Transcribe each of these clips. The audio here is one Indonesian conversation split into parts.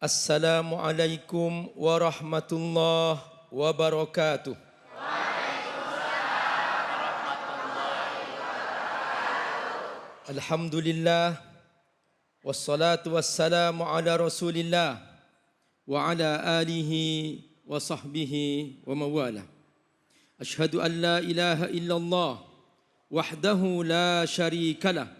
Assalamualaikum warahmatullahi wabarakatuh. Alhamdulillah wassalatu wassalamu ala Rasulillah wa ala alihi wa sahbihi wa mawala. Ashhadu an la ilaha illallah wahdahu la syarikalah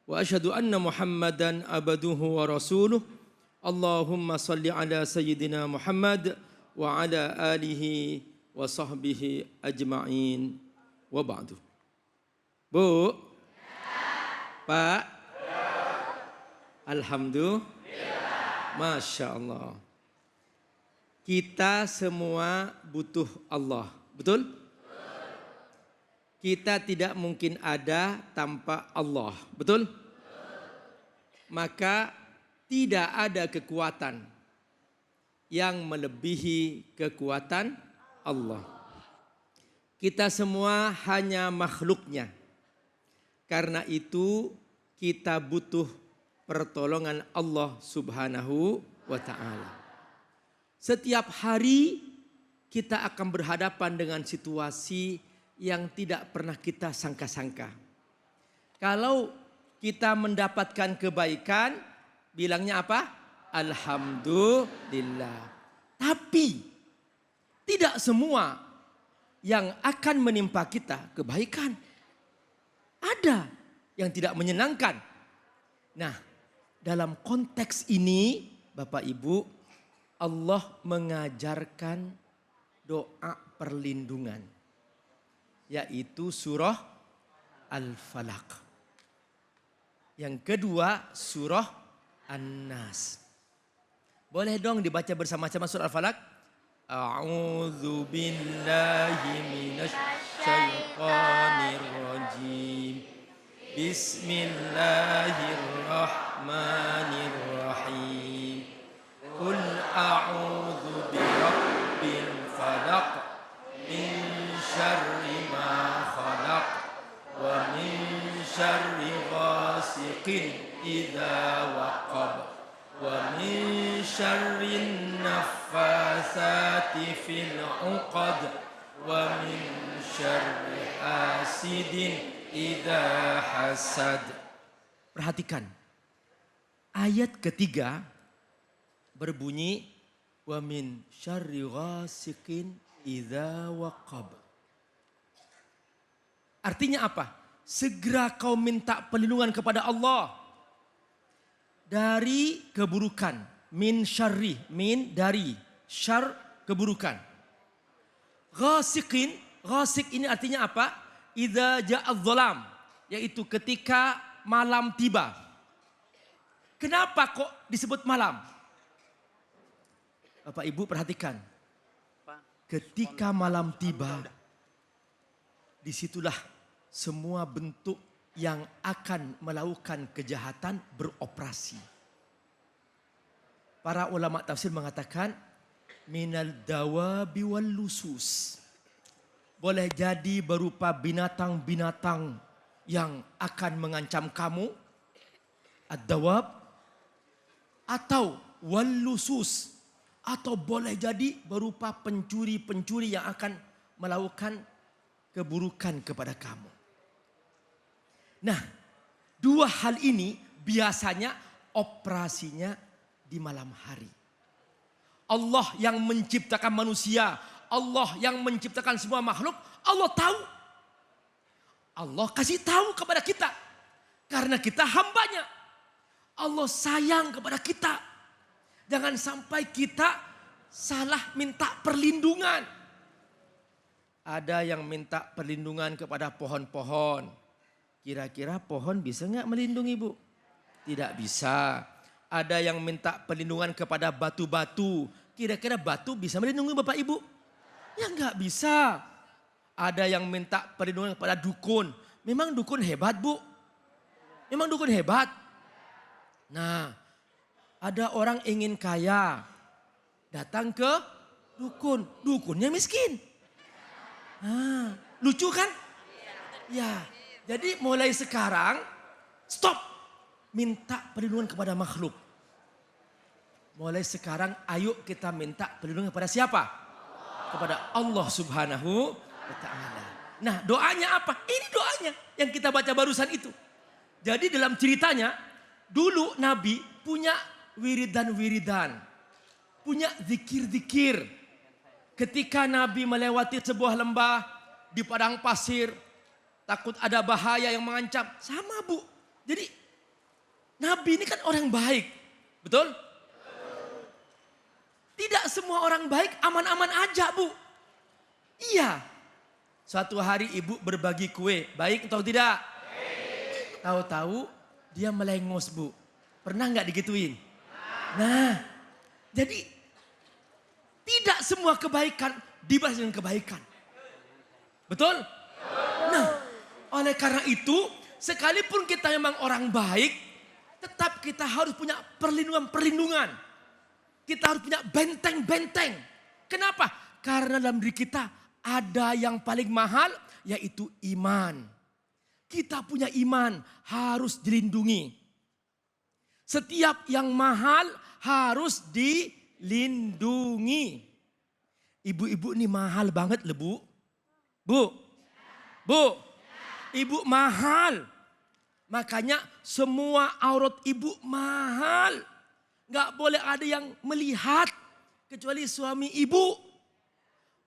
wa ashhadu anna Muhammadan abduhu wa rasuluh. Allahumma salli ala sayyidina Muhammad wa ala alihi wa sahbihi ajma'in wa ba'du. Bu, Pak, alhamdulillah, Masya Allah. Kita semua butuh Allah, betul? Kita tidak mungkin ada tanpa Allah, betul? Maka tidak ada kekuatan yang melebihi kekuatan Allah. Kita semua hanya makhluknya. Karena itu kita butuh pertolongan Allah Subhanahu wa ta'ala. Setiap hari kita akan berhadapan dengan situasi yang tidak pernah kita sangka-sangka. Kalau kita mendapatkan kebaikan, bilangnya apa? Alhamdulillah. Tapi tidak semua yang akan menimpa kita kebaikan. Ada yang tidak menyenangkan. Nah, dalam konteks ini, Bapak Ibu, Allah mengajarkan doa perlindungan, yaitu surah Al-Falaq. Yang kedua, surah An-Nas. Boleh dong dibaca bersama-sama surah Al-Falaq? A'udzu billahi minasy syaithanir rajim. Bismillahirrahmanirrahim. Qul a'udzu birabbil falaq min syarri ma khalaq wa min syarri ghasiqin idza waqab wa min syarrin naffasati fil 'uqad wa min syarri hasidin idza hasad. Perhatikan. Ayat ketiga berbunyi wa min syarri ghasiqin idza waqab. Artinya apa? Segera kau minta perlindungan kepada Allah dari keburukan. Min syarri, min dari, syar keburukan. Ghasiqin, ghasiq ini artinya apa? Idza ja'adz zalam, yaitu ketika malam tiba. Kenapa kok disebut malam? Bapak Ibu perhatikan. Ketika malam tiba, disitulah semua bentuk yang akan melakukan kejahatan beroperasi. Para ulama tafsir mengatakan minal dawabi wal lusus. Boleh jadi berupa binatang-binatang yang akan mengancam kamu, ad-dawab, atau wal lusus, atau boleh jadi berupa pencuri-pencuri yang akan melakukan keburukan kepada kamu. Nah, dua hal ini biasanya operasinya di malam hari. Allah yang menciptakan manusia, Allah yang menciptakan semua makhluk, Allah tahu. Allah kasih tahu kepada kita. Karena kita hambanya. Allah sayang kepada kita. Jangan sampai kita salah minta perlindungan. Ada yang minta perlindungan kepada pohon-pohon. Kira-kira pohon bisa nggak melindungi, Bu? Tidak bisa. Ada yang minta perlindungan kepada batu-batu. Kira-kira batu bisa melindungi Bapak Ibu? Ya nggak bisa. Ada yang minta perlindungan kepada dukun. Memang dukun hebat, Bu? Memang dukun hebat? Nah, ada orang ingin kaya. Datang ke dukun. Dukunnya miskin. Nah, lucu kan? Ya, jadi mulai sekarang stop minta perlindungan kepada makhluk. Mulai sekarang ayo kita minta perlindungan kepada siapa? Kepada Allah Subhanahu wa Ta'ala. Nah, doanya apa? Ini doanya yang kita baca barusan itu. Jadi dalam ceritanya, dulu Nabi punya wiridan-wiridan. Punya zikir-zikir. Ketika Nabi melewati sebuah lembah di padang pasir, takut ada bahaya yang mengancam. Sama Bu. Jadi Nabi ini kan orang baik. Betul? Tidak semua orang baik aman-aman aja Bu. Iya. Suatu hari ibu berbagi kue. Baik atau tidak? Tahu-tahu dia melengos Bu. Pernah nggak digituin? Nah, jadi tidak semua kebaikan dibalas dengan kebaikan. Betul? Nah, oleh karena itu, sekalipun kita memang orang baik, tetap kita harus punya perlindungan-perlindungan. Kita harus punya benteng-benteng. Kenapa? Karena dalam diri kita ada yang paling mahal, yaitu iman. Kita punya iman, harus dilindungi. Setiap yang mahal harus dilindungi. Ibu-ibu ini mahal banget loh Bu. Bu, ibu mahal. Makanya semua aurat ibu mahal. Gak boleh ada yang melihat kecuali suami ibu.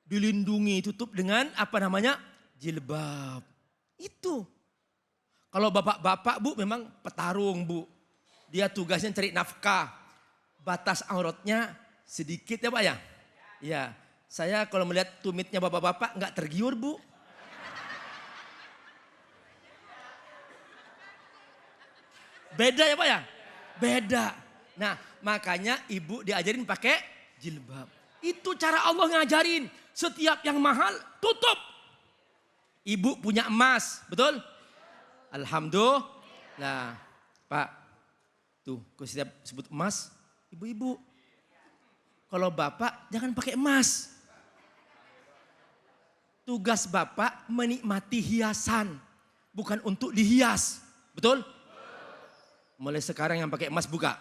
Dilindungi, tutup dengan apa namanya? Jilbab. Itu. Kalau bapak-bapak Bu memang petarung Bu. Dia tugasnya cari nafkah. Batas auratnya sedikit ya Pak ya? Ya, saya kalau melihat tumitnya bapak-bapak nggak tergiur Bu. Beda ya Pak ya? Beda. Nah makanya ibu diajarin pakai jilbab. Itu cara Allah ngajarin. Setiap yang mahal tutup. Ibu punya emas, betul? Alhamdulillah. Nah, Pak, tuh kalau setiap sebut emas, ibu-ibu. Kalau bapak jangan pakai emas. Tugas bapak menikmati hiasan, bukan untuk dihias, betul? Mulai sekarang yang pakai emas buka.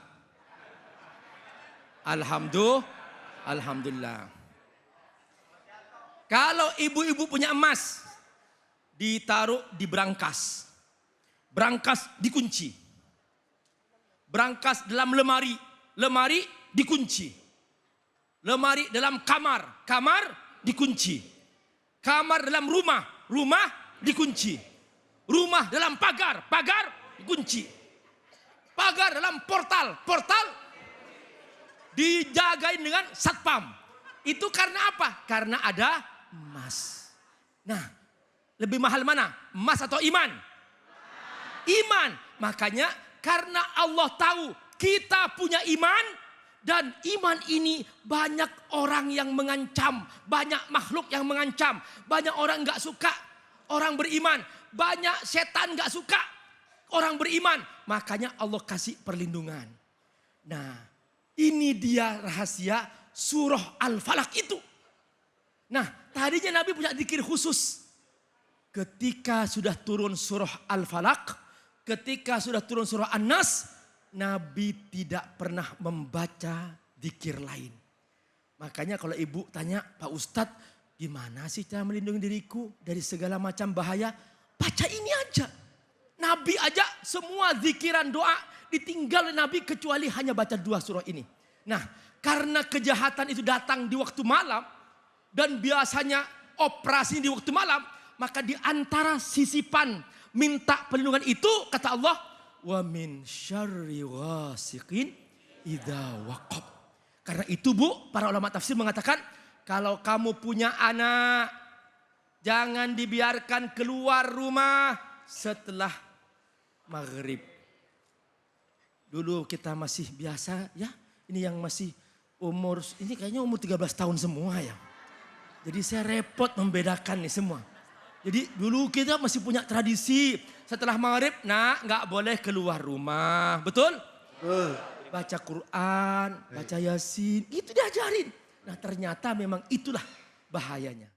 Alhamdulillah. Kalau ibu-ibu punya emas, ditaruh di brankas. Brankas dikunci. Brankas dalam lemari. Lemari dikunci. Lemari dalam kamar. Kamar dikunci. Kamar dalam rumah. Rumah dikunci. Rumah dalam pagar. Pagar dikunci. Pagar dalam portal. Portal dijagain dengan satpam. Itu karena apa? Karena ada emas. Nah, lebih mahal mana? Emas atau iman? Iman. Makanya karena Allah tahu kita punya iman. Dan iman ini banyak orang yang mengancam. Banyak makhluk yang mengancam. Banyak orang gak suka orang beriman. Banyak setan gak suka orang beriman. Makanya Allah kasih perlindungan. Nah, ini dia rahasia surah Al-Falaq itu. Nah, tadinya Nabi punya zikir khusus. Ketika sudah turun surah Al-Falaq, ketika sudah turun surah An-Nas, Nabi tidak pernah membaca zikir lain. Makanya kalau ibu tanya, Pak Ustadz, gimana sih cara melindungi diriku dari segala macam bahaya? Baca ini aja. Nabi aja semua zikiran doa ditinggal Nabi kecuali hanya baca 2 surah ini. Nah, karena kejahatan itu datang di waktu malam dan biasanya operasi di waktu malam, maka di antara sisipan minta perlindungan itu kata Allah, wa min syarri ghasiqin idza waqab. Karena itu Bu, para ulama tafsir mengatakan kalau kamu punya anak jangan dibiarkan keluar rumah setelah maghrib. Dulu kita masih biasa ya, ini yang masih umur, ini kayaknya umur 13 tahun semua ya. Jadi saya repot membedakan nih semua. Jadi dulu kita masih punya tradisi setelah maghrib, nah nggak boleh keluar rumah, betul? Baca Quran, baca Yasin, itu diajarin. Nah ternyata memang itulah bahayanya.